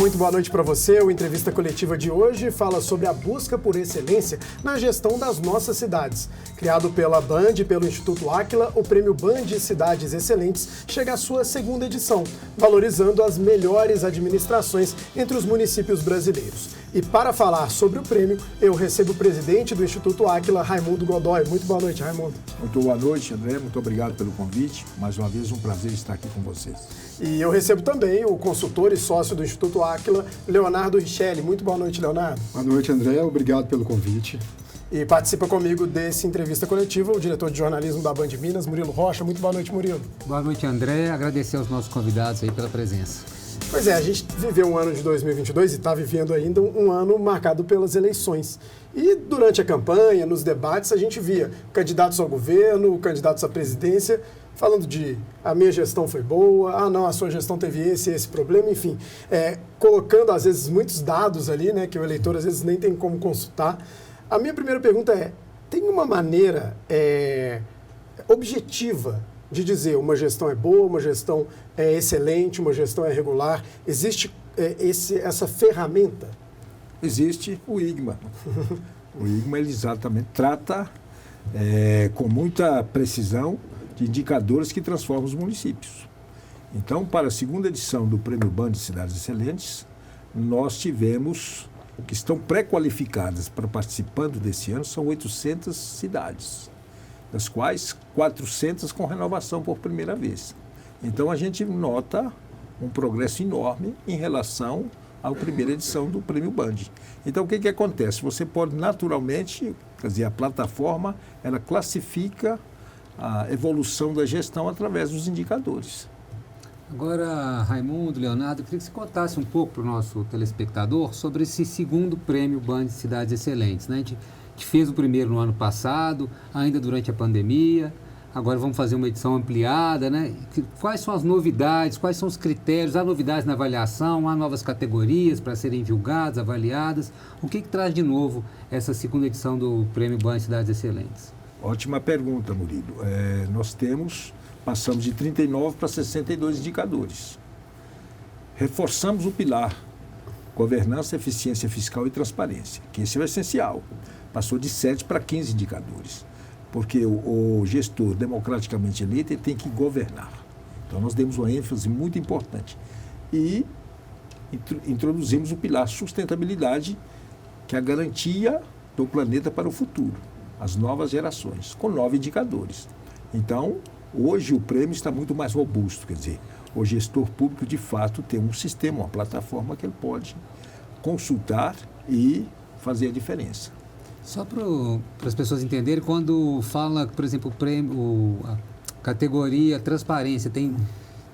muito boa noite para você. O Entrevista Coletiva de hoje fala sobre a busca por excelência na gestão das nossas cidades. Criado pela Band e pelo Instituto Áquila, o Prêmio Band Cidades Excelentes chega à sua segunda edição, valorizando as melhores administrações entre os municípios brasileiros. E para falar sobre o prêmio, eu recebo o presidente do Instituto Áquila, Raimundo Godoy. Muito boa noite, Raimundo. Muito boa noite, André. Muito obrigado pelo convite. Mais uma vez, um prazer estar aqui com vocês. E eu recebo também o consultor e sócio do Instituto Áquila, Leonardo Richelli. Muito boa noite, Leonardo. Boa noite, André. Obrigado pelo convite. E participa comigo desse entrevista coletiva o diretor de jornalismo da Band Minas, Murilo Rocha. Muito boa noite, Murilo. Boa noite, André. Agradecer aos nossos convidados aí pela presença. Pois é, a gente viveu um ano de 2022 e está vivendo ainda um ano marcado pelas eleições. E durante a campanha, nos debates, a gente via candidatos ao governo, candidatos à presidência, falando de a minha gestão foi boa, não, a sua gestão teve esse problema, enfim, colocando às vezes muitos dados ali, né, que o eleitor às vezes nem tem como consultar. A minha primeira pergunta é, tem uma maneira objetiva de dizer uma gestão é boa, uma gestão é excelente, uma gestão é regular? Existe essa ferramenta? Existe o IGMA. O IGMA ele exatamente trata com muita precisão de indicadores que transformam os municípios. Então, para a segunda edição do Prêmio Band de Cidades Excelentes, nós tivemos, que estão pré-qualificadas para participando desse ano, são 800 cidades, das quais 400 com renovação por primeira vez. Então, a gente nota um progresso enorme em relação à primeira edição do Prêmio Band. Então, o que acontece? Você pode naturalmente, quer dizer, a plataforma, ela classifica a evolução da gestão através dos indicadores. Agora, Raimundo, Leonardo, eu queria que você contasse um pouco para o nosso telespectador sobre esse segundo Prêmio Band Cidades Excelentes, né? A gente fez o primeiro no ano passado, ainda durante a pandemia, agora vamos fazer uma edição ampliada, né? Quais são as novidades, quais são os critérios, há novidades na avaliação, há novas categorias para serem julgadas, avaliadas? O que traz de novo essa segunda edição do Prêmio Band Cidades Excelentes? Ótima pergunta, Murilo. Passamos de 39 para 62 indicadores. Reforçamos o pilar governança, eficiência fiscal e transparência, que esse é o essencial. Passou de 7 para 15 indicadores, porque o gestor democraticamente eleito ele tem que governar. Então, nós demos uma ênfase muito importante. E introduzimos o pilar sustentabilidade, que é a garantia do planeta para o futuro, as novas gerações, com 9 indicadores. Então, hoje o prêmio está muito mais robusto, quer dizer, o gestor público de fato tem um sistema, uma plataforma que ele pode consultar e fazer a diferença. Só para as pessoas entenderem, quando fala, por exemplo, o prêmio, a categoria transparência, tem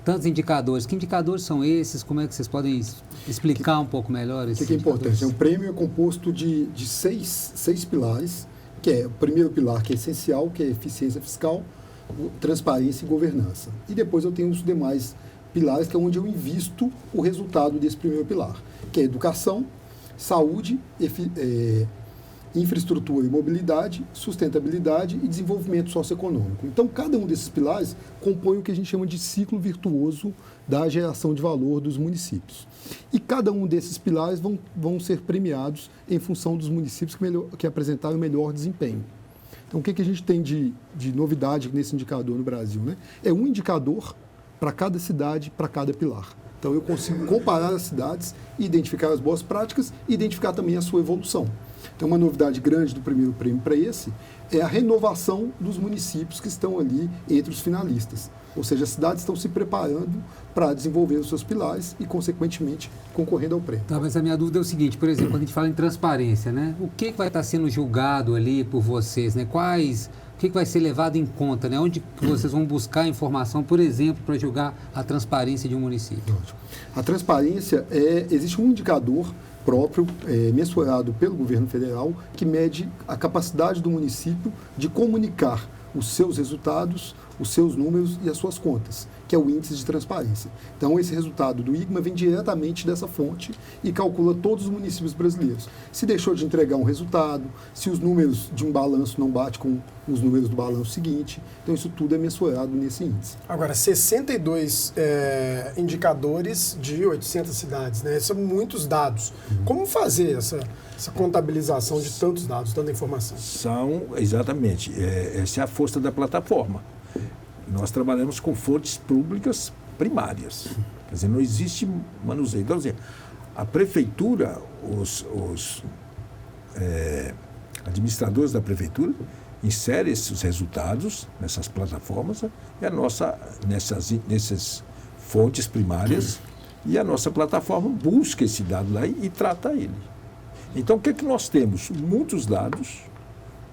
tantos indicadores. Que indicadores são esses? Como é que vocês podem explicar um pouco melhor esses indicadores? O que é importante? O prêmio é composto de seis pilares, que é o primeiro pilar, que é essencial, que é eficiência fiscal, transparência e governança. E depois eu tenho os demais pilares, que é onde eu invisto o resultado desse primeiro pilar, que é educação, saúde, infraestrutura e mobilidade, sustentabilidade e desenvolvimento socioeconômico. Então, cada um desses pilares compõe o que a gente chama de ciclo virtuoso da geração de valor dos municípios. E cada um desses pilares vão ser premiados em função dos municípios que apresentaram o melhor desempenho. Então, o que a gente tem de novidade nesse indicador no Brasil, né? É um indicador para cada cidade, para cada pilar. Então, eu consigo comparar as cidades, identificar as boas práticas e identificar também a sua evolução. Então, uma novidade grande do primeiro prêmio para esse é a renovação dos municípios que estão ali entre os finalistas. Ou seja, as cidades estão se preparando para desenvolver os seus pilares e, consequentemente, concorrendo ao prêmio. Tá, mas a minha dúvida é o seguinte, por exemplo, quando a gente fala em transparência, né? O que vai estar sendo julgado ali por vocês, né? O que vai ser levado em conta, né? Onde vocês vão buscar informação, por exemplo, para julgar a transparência de um município? A transparência, existe um indicador próprio, mensurado pelo governo federal, que mede a capacidade do município de comunicar os seus resultados, os seus números e as suas contas, que é o índice de transparência. Então, esse resultado do IGMA vem diretamente dessa fonte e calcula todos os municípios brasileiros. Se deixou de entregar um resultado, se os números de um balanço não batem com os números do balanço seguinte. Então, isso tudo é mensurado nesse índice. Agora, 62 indicadores de 800 cidades, né? São muitos dados. Como fazer essa contabilização de tantos dados, tanta informação? Exatamente, essa é a força da plataforma. Nós trabalhamos com fontes públicas primárias. Quer dizer, não existe manuseio. Então, a prefeitura, os administradores da prefeitura inserem esses resultados nessas plataformas e nessas fontes primárias, e a nossa plataforma busca esse dado lá e trata ele. Então, o que é que nós temos? Muitos dados,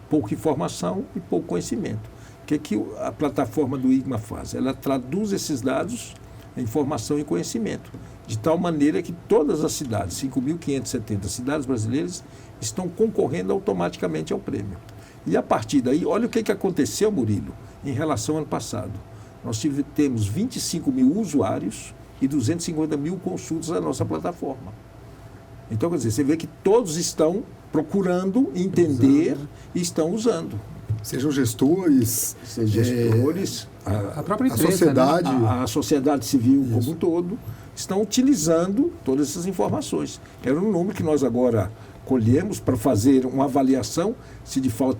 pouca informação e pouco conhecimento. O que é que a plataforma do IGMA faz? Ela traduz esses dados em informação e conhecimento, de tal maneira que todas as cidades, 5.570 cidades brasileiras, estão concorrendo automaticamente ao prêmio. E a partir daí, olha o que aconteceu, Murilo, em relação ao ano passado. Nós temos 25 mil usuários e 250 mil consultas na nossa plataforma. Então, quer dizer, você vê que todos estão procurando entender e estão usando. Sejam gestores, a própria empresa, a sociedade, né? A sociedade civil como um todo, estão utilizando todas essas informações. Era um número que nós agora colhemos para fazer uma avaliação se de fato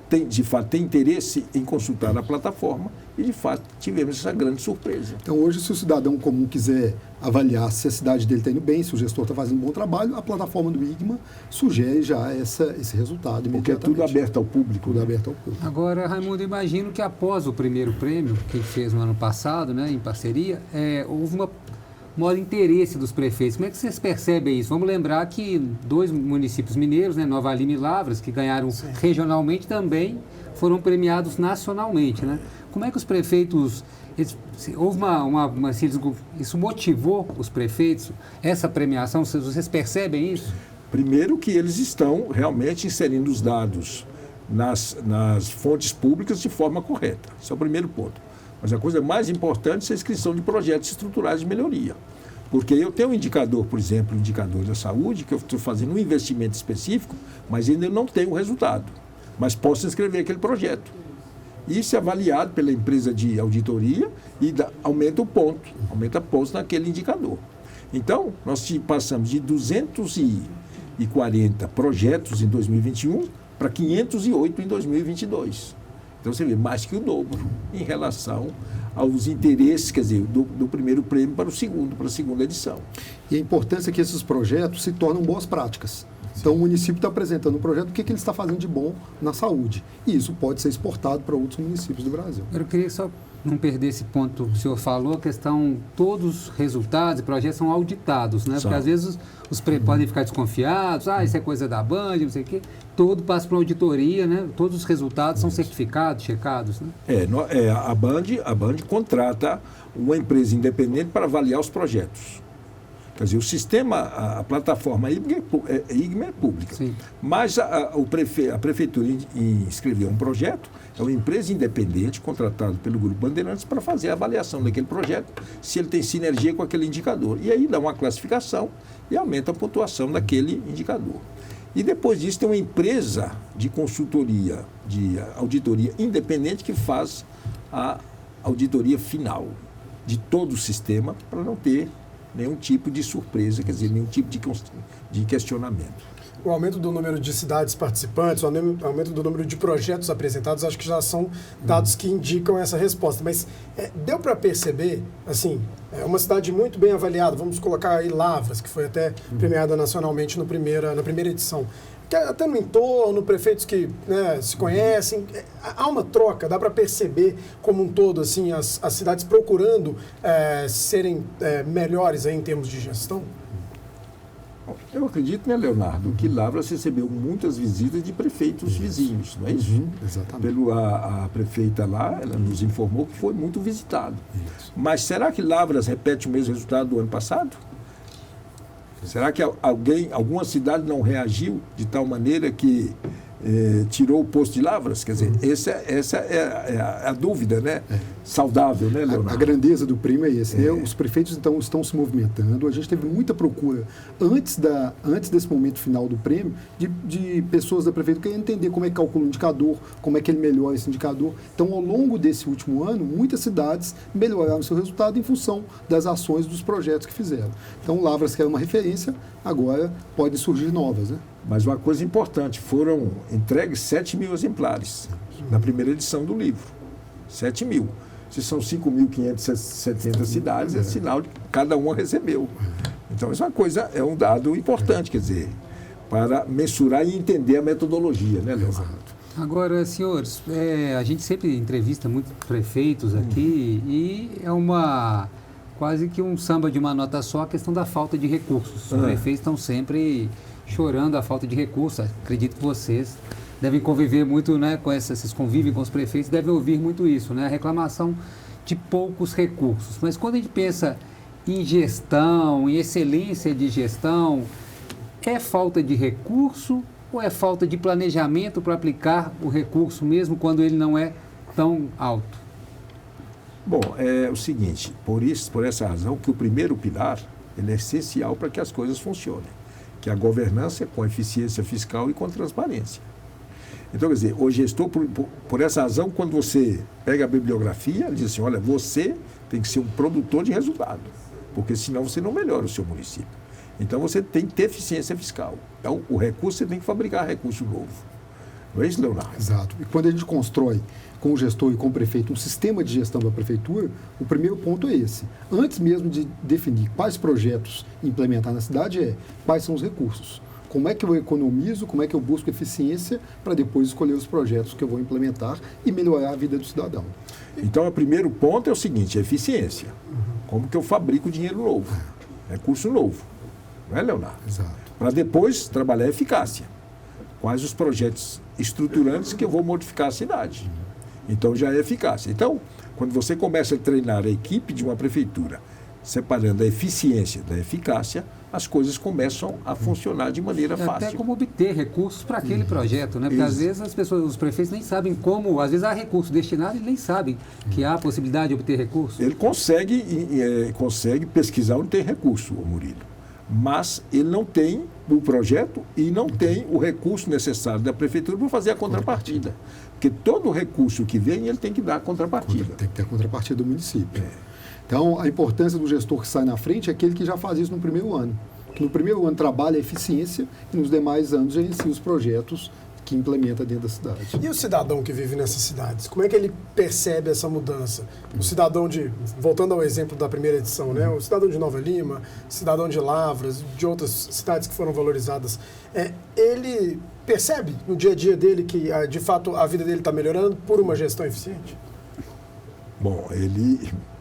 tem interesse em consultar a plataforma, e de fato tivemos essa grande surpresa. Então, hoje, se o cidadão comum quiser avaliar se a cidade dele está indo bem, se o gestor está fazendo um bom trabalho, a plataforma do IGMA sugere já esse resultado imediatamente. Porque é tudo aberto ao público. Tudo aberto ao público. Agora, Raimundo, imagino que após o primeiro prêmio, que a gente fez no ano passado, né, em parceria, houve maior interesse dos prefeitos. Como é que vocês percebem isso? Vamos lembrar que 2 municípios mineiros, né, Nova Lima e Lavras, que ganharam regionalmente, também foram premiados nacionalmente, né? Como é que os prefeitos... isso motivou os prefeitos, essa premiação? Vocês percebem isso? Primeiro que eles estão realmente inserindo os dados nas fontes públicas de forma correta. Esse é o primeiro ponto. Mas a coisa mais importante é a inscrição de projetos estruturais de melhoria. Porque eu tenho um indicador, por exemplo, um indicador da saúde, que eu estou fazendo um investimento específico, mas ainda não tenho o resultado. Mas posso inscrever aquele projeto. Isso é avaliado pela empresa de auditoria e aumenta pontos naquele indicador. Então, nós passamos de 240 projetos em 2021 para 508 em 2022. Então, você vê mais que o dobro em relação aos interesses, quer dizer, do primeiro prêmio para a segunda edição. E a importância é que esses projetos se tornam boas práticas. Então, o município está apresentando um projeto, o que ele está fazendo de bom na saúde. E isso pode ser exportado para outros municípios do Brasil. Eu queria só não perder esse ponto que o senhor falou, a questão, todos os resultados e projetos são auditados, né? Porque às vezes os podem ficar desconfiados, isso é coisa da Band, não sei o quê. Todo passa para uma auditoria, né? Todos os resultados são certificados, checados, né? A Band contrata uma empresa independente para avaliar os projetos. Quer dizer, o sistema, a plataforma IGMA é pública. Sim. Mas a prefeitura inscreveu um projeto, é uma empresa independente contratada pelo Grupo Bandeirantes para fazer a avaliação daquele projeto, se ele tem sinergia com aquele indicador. E aí dá uma classificação e aumenta a pontuação daquele indicador. E depois disso tem uma empresa de consultoria, de auditoria independente que faz a auditoria final de todo o sistema para não ter nenhum tipo de surpresa, quer dizer, nenhum tipo de questionamento. O aumento do número de cidades participantes, o aumento do número de projetos apresentados, acho que já são dados que indicam essa resposta. Mas deu para perceber, assim, é uma cidade muito bem avaliada, vamos colocar aí Lavras, que foi até premiada nacionalmente na primeira edição. Até no entorno, prefeitos que se conhecem, há uma troca, dá para perceber como um todo, assim, as cidades procurando serem melhores aí em termos de gestão? Eu acredito, né, Leonardo, que Lavras recebeu muitas visitas de prefeitos vizinhos, não é isso? Exatamente. A prefeita lá, ela nos informou que foi muito visitado. Isso. Mas será que Lavras repete o mesmo resultado do ano passado? Será que alguma cidade não reagiu de tal maneira que tirou o posto de Lavras? Quer dizer, essa é a dúvida, né? Saudável, né, Leonardo? A grandeza do prêmio é esse, né? Os prefeitos, então, estão se movimentando. A gente teve muita procura antes desse momento final do prêmio de pessoas da prefeitura querendo entender como é que calcula o indicador, como é que ele melhora esse indicador. Então, ao longo desse último ano, muitas cidades melhoraram seu resultado em função das ações dos projetos que fizeram. Então, Lavras, que era uma referência, agora podem surgir novas, né? Mas uma coisa importante, foram entregues 7 mil exemplares na primeira edição do livro. 7 mil. Se são 5.570 cidades, é sinal de que cada uma recebeu. Então, isso é um dado importante, quer dizer, para mensurar e entender a metodologia, né, Leonardo? Agora, senhores, a gente sempre entrevista muitos prefeitos aqui e é quase que um samba de uma nota só a questão da falta de recursos. Os prefeitos estão sempre chorando a falta de recursos. Acredito que vocês devem conviver muito, né, vocês convivem com os prefeitos, devem ouvir muito isso, né, a reclamação de poucos recursos. Mas quando a gente pensa em gestão, em excelência de gestão, é falta de recurso ou é falta de planejamento para aplicar o recurso mesmo quando ele não é tão alto? Bom, é o seguinte, por essa razão que o primeiro pilar ele é essencial para que as coisas funcionem, que é a governança com eficiência fiscal e com transparência. Então, quer dizer, o gestor, por essa razão, quando você pega a bibliografia, ele diz assim, olha, você tem que ser um produtor de resultado, porque senão você não melhora o seu município. Então, você tem que ter eficiência fiscal. Então, o recurso, você tem que fabricar recurso novo. Não é isso, Leonardo? Exato. E quando a gente constrói com o gestor e com o prefeito um sistema de gestão da prefeitura, o primeiro ponto é esse. Antes mesmo de definir quais projetos implementar na cidade, quais são os recursos. Como é que eu economizo, como é que eu busco eficiência para depois escolher os projetos que eu vou implementar e melhorar a vida do cidadão. Então, o primeiro ponto é o seguinte, a eficiência. Como que eu fabrico dinheiro novo, recurso novo. Não é, Leonardo? Exato. Para depois trabalhar a eficácia. Quais os projetos estruturantes que eu vou modificar a cidade. Então, já é eficácia. Então, quando você começa a treinar a equipe de uma prefeitura, separando a eficiência da eficácia, as coisas começam a funcionar de maneira fácil. Até como obter recursos para aquele projeto, né? Porque às vezes os prefeitos nem sabem como, às vezes há recurso destinado e nem sabem que há a possibilidade de obter recursos. Ele consegue pesquisar onde tem recurso, Murilo, mas ele não tem o projeto e não tem o recurso necessário da prefeitura para fazer a contrapartida. Porque todo recurso que vem, ele tem que dar a contrapartida. Tem que ter a contrapartida do município. Então, a importância do gestor que sai na frente é aquele que já faz isso no primeiro ano. Que no primeiro ano trabalha a eficiência e nos demais anos gerencia os projetos que implementa dentro da cidade. E o cidadão que vive nessas cidades, como é que ele percebe essa mudança? O cidadão voltando ao exemplo da primeira edição, né? O cidadão de Nova Lima, cidadão de Lavras, de outras cidades que foram valorizadas, ele percebe no dia a dia dele que, de fato, a vida dele está melhorando por uma gestão eficiente? Bom,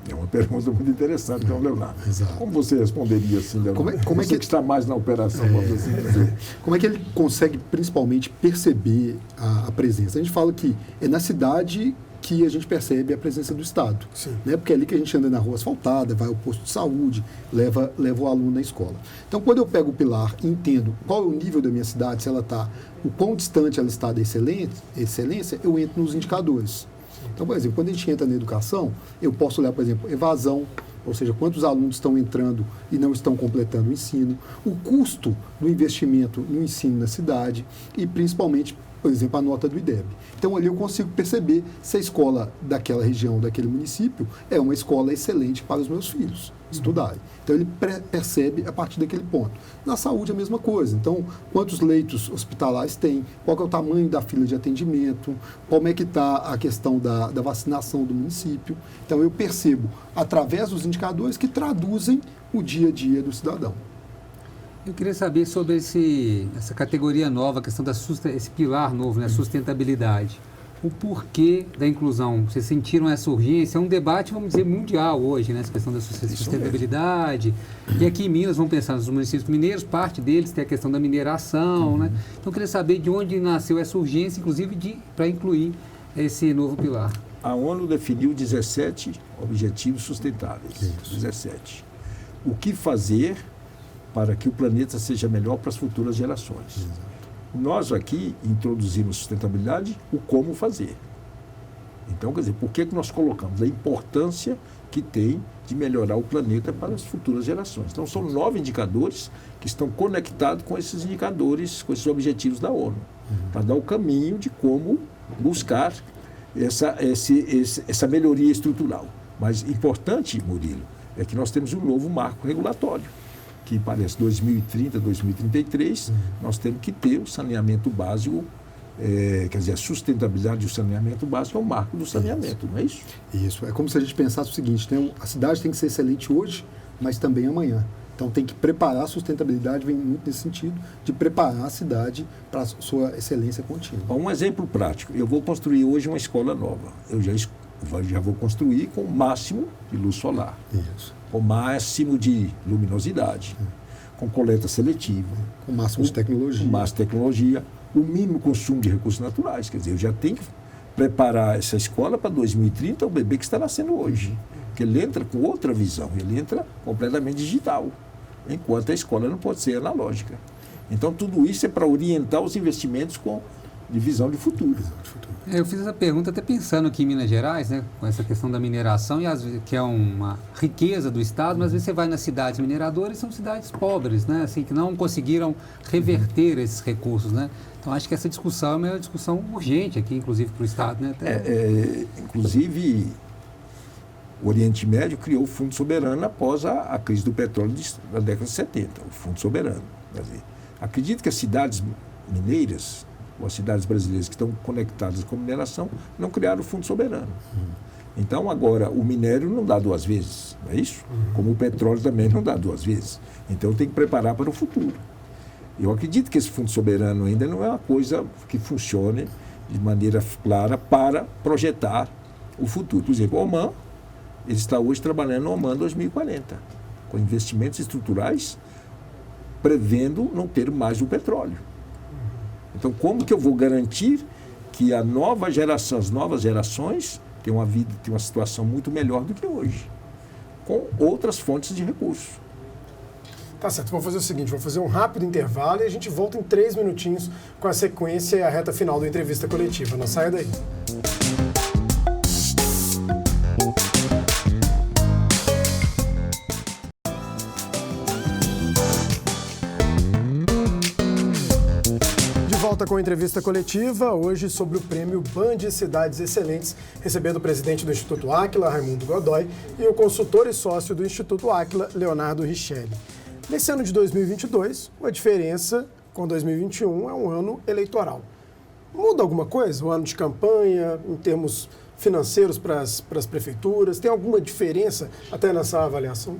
é uma pergunta muito interessante, então, Leonardo. Exato. Como você responderia assim, Leonardo? Como é você que está mais na operação, vamos assim dizer. Como é que ele consegue, principalmente, perceber a presença? A gente fala que é na cidade que a gente percebe a presença do Estado. Né? Porque é ali que a gente anda na rua asfaltada, vai ao posto de saúde, leva o aluno na escola. Então, quando eu pego o pilar e entendo qual é o nível da minha cidade, se ela está, o quão distante ela está da excelência, eu entro nos indicadores. Então, por exemplo, quando a gente entra na educação, eu posso olhar, por exemplo, evasão, ou seja, quantos alunos estão entrando e não estão completando o ensino, o custo do investimento no ensino na cidade e, principalmente, por exemplo, a nota do IDEB. Então, ali eu consigo perceber se a escola daquela região, daquele município, é uma escola excelente para os meus filhos estudarem. Então, ele percebe a partir daquele ponto. Na saúde, a mesma coisa. Então, quantos leitos hospitalares tem, qual que é o tamanho da fila de atendimento, como é que está a questão da vacinação do município. Então, eu percebo, através dos indicadores, que traduzem o dia a dia do cidadão. Eu queria saber sobre essa categoria nova, a questão esse pilar novo, né, sustentabilidade. O porquê da inclusão? Vocês sentiram essa urgência? É um debate, vamos dizer, mundial hoje, né, essa questão da sustentabilidade. E aqui em Minas, vamos pensar nos municípios mineiros, parte deles tem a questão da mineração. Né? Então, eu queria saber de onde nasceu essa urgência, inclusive, para incluir esse novo pilar. A ONU definiu 17 objetivos sustentáveis. 17. O que fazer para que o planeta seja melhor para as futuras gerações. Nós aqui introduzimos sustentabilidade, o como fazer. Então, quer dizer, por que nós colocamos a importância que tem de melhorar o planeta para as futuras gerações? Então, são 9 indicadores que estão conectados com esses indicadores, com esses objetivos da ONU, para dar o caminho de como buscar essa melhoria estrutural. Mas importante, Murilo, é que nós temos um novo marco regulatório, que parece 2030, 2033, nós temos que ter o saneamento básico, quer dizer, a sustentabilidade do saneamento básico é o marco do saneamento, não é isso? Isso, é como se a gente pensasse o seguinte, né? A cidade tem que ser excelente hoje, mas também amanhã. Então tem que preparar a sustentabilidade, vem muito nesse sentido, de preparar a cidade para a sua excelência contínua. Um exemplo prático, eu vou construir hoje uma escola nova, eu já vou construir com o máximo de luz solar, Isso. com o máximo de luminosidade, com coleta seletiva, Com o máximo de tecnologia. com máximo de tecnologia, o mínimo consumo de recursos naturais, quer dizer, eu já tenho que preparar essa escola para 2030, o bebê que está nascendo hoje, porque ele entra com outra visão, ele entra completamente digital, enquanto a escola não pode ser analógica. Então, tudo isso é para orientar os investimentos de visão de futuro. Eu fiz essa pergunta até pensando aqui em Minas Gerais, né, com essa questão da mineração, que é uma riqueza do Estado, mas às vezes você vai nas cidades mineradoras, são cidades pobres, né, assim, que não conseguiram reverter esses recursos, né? Então, acho que essa discussão é uma discussão urgente aqui, inclusive, para o Estado, né? Inclusive, o Oriente Médio criou o Fundo Soberano após a crise do petróleo da década de 70, o Fundo Soberano. Quer dizer, acredito que as cidades mineiras, ou as cidades brasileiras que estão conectadas com a mineração, não criaram o Fundo Soberano. Então, agora, o minério não dá 2 vezes, não é isso? Como o petróleo também não dá 2 vezes. Então, tem que preparar para o futuro. Eu acredito que esse Fundo Soberano ainda não é uma coisa que funcione de maneira clara para projetar o futuro. Por exemplo, o Oman, ele está hoje trabalhando no Oman 2040, com investimentos estruturais, prevendo não ter mais o petróleo. Então, como que eu vou garantir que a nova geração, as novas gerações, tenham uma situação muito melhor do que hoje, com outras fontes de recursos? Tá certo, vamos fazer o seguinte, vamos fazer um rápido intervalo e a gente volta em 3 minutinhos com a sequência e a reta final da entrevista coletiva. Não saia daí. Volta com a entrevista coletiva, hoje sobre o prêmio BAND Cidades Excelentes, recebendo o presidente do Instituto Áquila, Raimundo Godoy, e o consultor e sócio do Instituto Áquila, Leonardo Richelli. Nesse ano de 2022, a diferença com 2021 é um ano eleitoral. Muda alguma coisa? O ano de campanha, em termos financeiros para as prefeituras? Tem alguma diferença até nessa avaliação?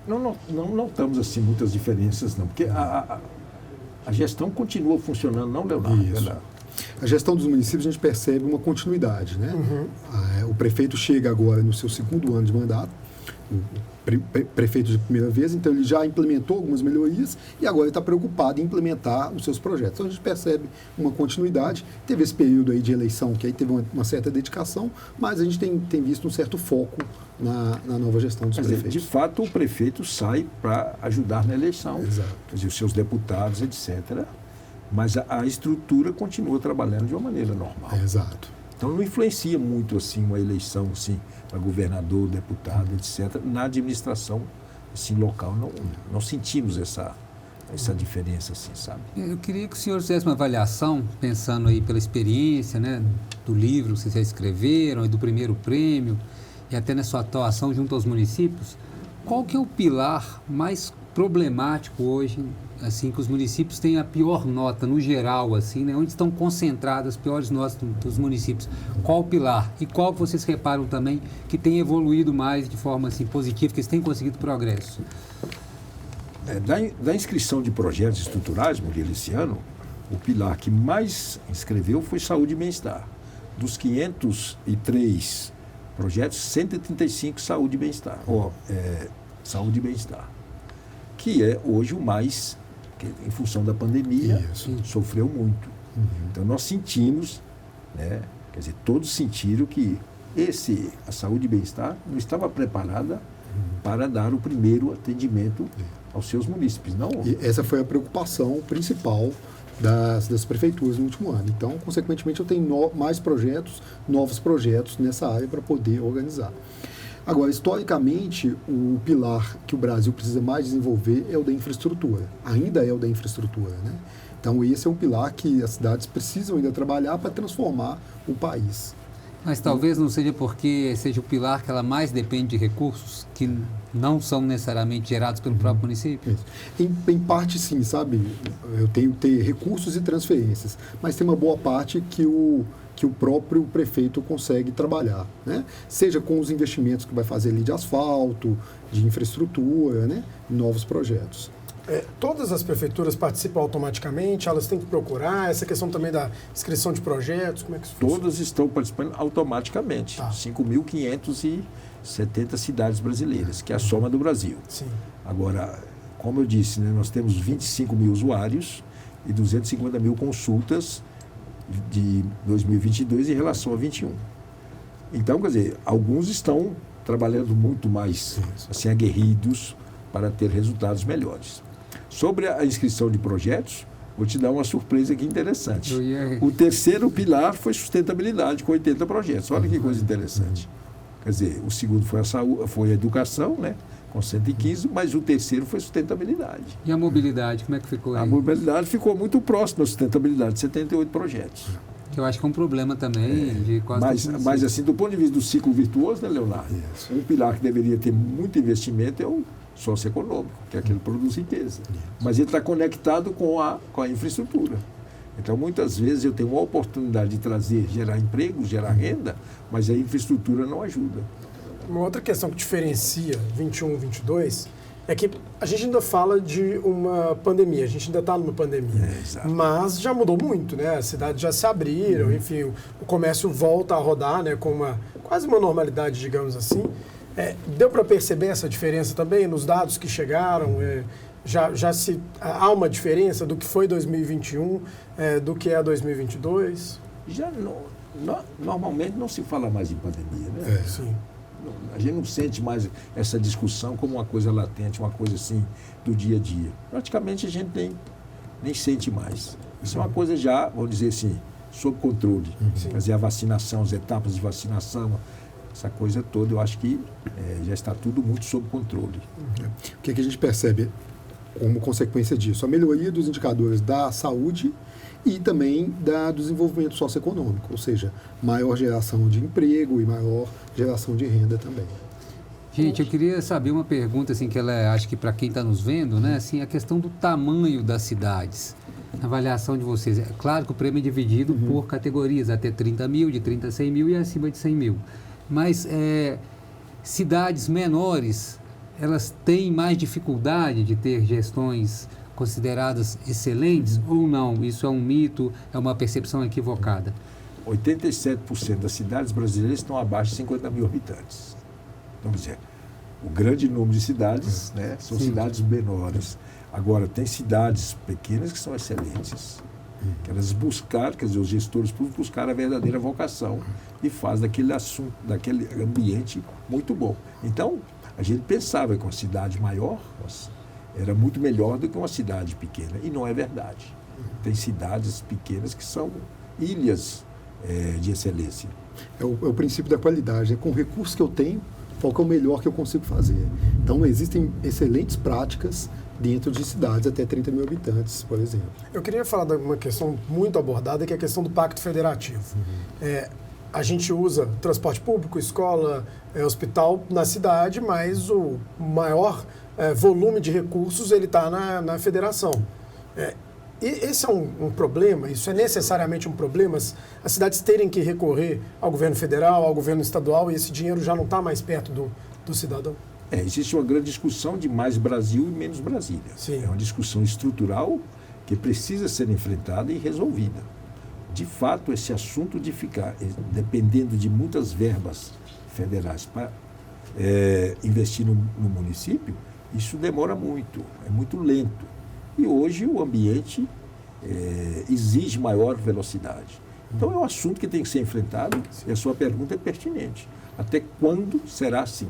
Não notamos assim muitas diferenças, não, porque a gestão continua funcionando, não, Leonardo? Isso. A gestão dos municípios, a gente percebe uma continuidade, né? O prefeito chega agora no seu 2º ano de mandato, o prefeito de primeira vez, então ele já implementou algumas melhorias e agora ele está preocupado em implementar os seus projetos. Então a gente percebe uma continuidade. Teve esse período aí de eleição que aí teve uma certa dedicação, mas a gente tem visto um certo foco na nova gestão dos prefeitos. De fato, o prefeito sai para ajudar na eleição, Exato. Quer dizer, os seus deputados, etc. Mas a estrutura continua trabalhando de uma maneira normal. Exato. Então não influencia muito assim uma eleição assim para governador, deputado, etc. Na administração assim local não sentimos essa diferença assim, sabe? Eu queria que o senhor fizesse uma avaliação, pensando aí pela experiência, né, do livro que vocês já escreveram e do primeiro prêmio e até na sua atuação junto aos municípios. Qual que é o pilar mais problemático hoje, assim, que os municípios têm a pior nota no geral, assim, né? Onde estão concentradas as piores notas dos municípios? Qual o pilar? E qual que vocês reparam também que tem evoluído mais de forma assim, positiva, que eles têm conseguido progresso? Da inscrição de projetos estruturais, Murilo, esse ano, o pilar que mais inscreveu foi saúde e bem-estar. Dos 503 projetos, 135 saúde e bem-estar. Saúde e bem-estar. Que é hoje o mais, que em função da pandemia, sofreu muito. Então nós sentimos, né, quer dizer, todos sentiram que a saúde e bem-estar não estava preparada para dar o primeiro atendimento aos seus munícipes, não? E essa foi a preocupação principal das prefeituras no último ano. Então, consequentemente, eu tenho mais projetos, novos projetos nessa área para poder organizar. Agora, historicamente, o pilar que o Brasil precisa mais desenvolver é o da infraestrutura. Ainda é o da infraestrutura, né? Então, esse é um pilar que as cidades precisam ainda trabalhar para transformar o país. Mas talvez não seja porque seja o pilar que ela mais depende de recursos que não são necessariamente gerados pelo próprio município? Em parte, sim, sabe? Eu tenho que ter recursos e transferências, mas tem uma boa parte que o próprio prefeito consegue trabalhar, né? Seja com os investimentos que vai fazer ali de asfalto, de infraestrutura, né? Novos projetos. Todas as prefeituras participam automaticamente? Elas têm que procurar? Essa questão também da inscrição de projetos, como é que isso funciona? Todas estão participando automaticamente. 5.570 cidades brasileiras, que é a soma do Brasil. Sim. Agora, como eu disse, né, nós temos 25 mil usuários e 250 mil consultas de 2022 em relação a 21. Então, quer dizer, alguns estão trabalhando muito mais assim, aguerridos para ter resultados melhores. Sobre a inscrição de projetos, vou te dar uma surpresa aqui interessante. O terceiro pilar foi sustentabilidade, com 80 projetos. Olha que coisa interessante. Quer dizer, o segundo foi a saúde, foi a educação, né, com 115, mas o terceiro foi sustentabilidade. E a mobilidade, como é que ficou aí? A mobilidade ficou muito próxima da sustentabilidade, 78 projetos. Que eu acho que é um problema também de quase mas assim, do ponto de vista do ciclo virtuoso, né, Leonardo? Um pilar que deveria ter muito investimento é o socioeconômico, que é aquele que produz riqueza. Mas ele está conectado com a infraestrutura. Então, muitas vezes eu tenho uma oportunidade de gerar emprego, gerar renda, mas a infraestrutura não ajuda. Uma outra questão que diferencia 21 e 22 é que a gente ainda fala de uma pandemia, a gente ainda está numa pandemia, mas já mudou muito, né? As cidades já se abriram, enfim, o comércio volta a rodar, né, com quase uma normalidade, digamos assim. Deu para perceber essa diferença também nos dados que chegaram? Há uma diferença do que foi 2021, do que é 2022? Já normalmente não se fala mais em pandemia, né? Sim. A gente não sente mais essa discussão como uma coisa latente, uma coisa assim do dia a dia. Praticamente a gente nem sente mais. Isso é uma coisa já, vamos dizer assim, sob controle. Quer dizer, a vacinação, as etapas de vacinação, essa coisa toda, eu acho que já está tudo muito sob controle. O que a gente percebe como consequência disso? A melhoria dos indicadores da saúde e também do desenvolvimento socioeconômico, ou seja, maior geração de emprego e maior geração de renda também. Gente, eu queria saber uma pergunta, assim, que acho que para quem está nos vendo, né, assim, a questão do tamanho das cidades. Na avaliação de vocês, é claro que o prêmio é dividido por categorias, até 30 mil, de 30 a 100 mil e acima de 100 mil. Mas cidades menores, elas têm mais dificuldade de ter gestões consideradas excelentes ou não? Isso é um mito, é uma percepção equivocada? 87% das cidades brasileiras estão abaixo de 50 mil habitantes. Vamos dizer, o grande número de cidades, né, são cidades menores. Agora, tem cidades pequenas que são excelentes. Que elas buscaram, quer dizer, os gestores públicos buscaram a verdadeira vocação e faz daquele assunto, daquele ambiente muito bom. Então, a gente pensava que uma cidade maior era muito melhor do que uma cidade pequena, e não é verdade. Tem cidades pequenas que são ilhas de excelência. É o princípio da qualidade, com o recurso que eu tenho, qual que é o melhor que eu consigo fazer. Então, existem excelentes práticas dentro de cidades até 30 mil habitantes, por exemplo. Eu queria falar de uma questão muito abordada, que é a questão do Pacto Federativo. A gente usa transporte público, escola, hospital na cidade, mas o maior volume de recursos ele está na federação. E esse é um problema? Isso é necessariamente um problema? As cidades terem que recorrer ao governo federal, ao governo estadual, e esse dinheiro já não está mais perto do cidadão? Existe uma grande discussão de mais Brasil e menos Brasília. Sim. É uma discussão estrutural que precisa ser enfrentada e resolvida. De fato, esse assunto de ficar dependendo de muitas verbas federais para investir no município, isso demora muito, é muito lento. E hoje o ambiente exige maior velocidade. Então é um assunto que tem que ser enfrentado. E a sua pergunta é pertinente. Até quando será assim?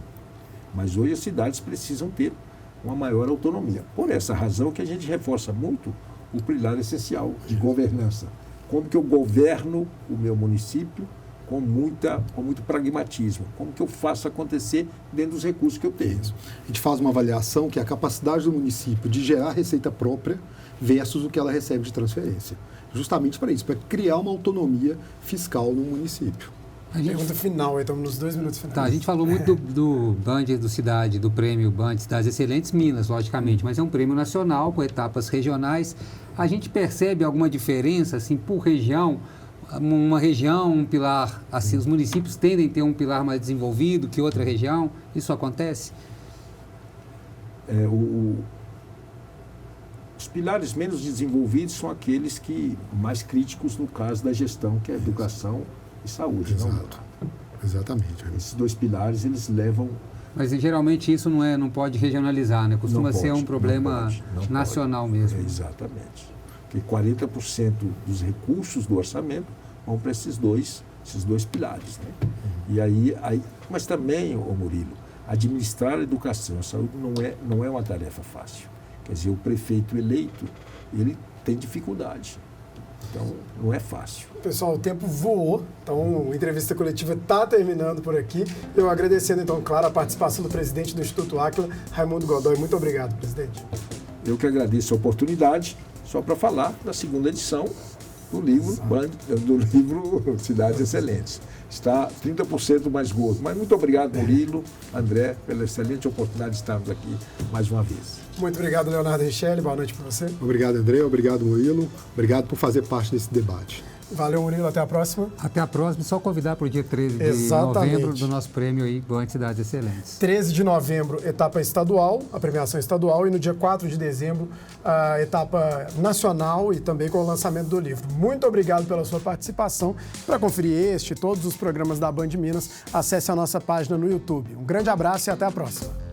Mas hoje as cidades precisam ter uma maior autonomia. Por essa razão que a gente reforça muito o pilar essencial de governança. Como que eu governo o meu município com muito pragmatismo? Como que eu faço acontecer dentro dos recursos que eu tenho? A gente faz uma avaliação que é a capacidade do município de gerar receita própria versus o que ela recebe de transferência. Justamente para isso, para criar uma autonomia fiscal no município. Pergunta final, estamos nos 2 minutos finais. Tá, a gente falou muito do Band do Cidade, do prêmio Band Cidades Excelentes Minas, logicamente, mas é um prêmio nacional com etapas regionais. A gente percebe alguma diferença, assim, por região? Uma região, um pilar, assim, os municípios tendem a ter um pilar mais desenvolvido que outra região? Isso acontece? Os pilares menos desenvolvidos são aqueles que mais críticos no caso da gestão, que é a educação e saúde. Exato. Exatamente. Esses 2 pilares, eles levam... Mas geralmente isso não pode regionalizar, né? Costuma ser um problema nacional mesmo. Exatamente. Porque 40% dos recursos do orçamento vão para esses dois pilares. Né? E aí, mas também, Murilo, administrar a educação e a saúde não é uma tarefa fácil. Quer dizer, o prefeito eleito, ele tem dificuldade. Então, não é fácil. Pessoal, o tempo voou, então a entrevista coletiva está terminando por aqui. Eu agradecendo, então, claro, a participação do presidente do Instituto Áquila, Raimundo Godoy. Muito obrigado, presidente. Eu que agradeço a oportunidade, só para falar da 2ª edição do livro Cidades Excelentes. Está 30% mais gordo. Mas muito obrigado, Murilo, André, pela excelente oportunidade de estarmos aqui mais uma vez. Muito obrigado, Leonardo Richelli. Boa noite para você. Obrigado, André. Obrigado, Murilo. Obrigado por fazer parte desse debate. Valeu, Murilo. Até a próxima. Até a próxima. Só convidar para o dia 13 de novembro do nosso prêmio aí, Band Cidades Excelentes. 13 de novembro, etapa estadual, a premiação estadual, e no dia 4 de dezembro, a etapa nacional e também com o lançamento do livro. Muito obrigado pela sua participação. Para conferir este e todos os programas da Band Minas, acesse a nossa página no YouTube. Um grande abraço e até a próxima.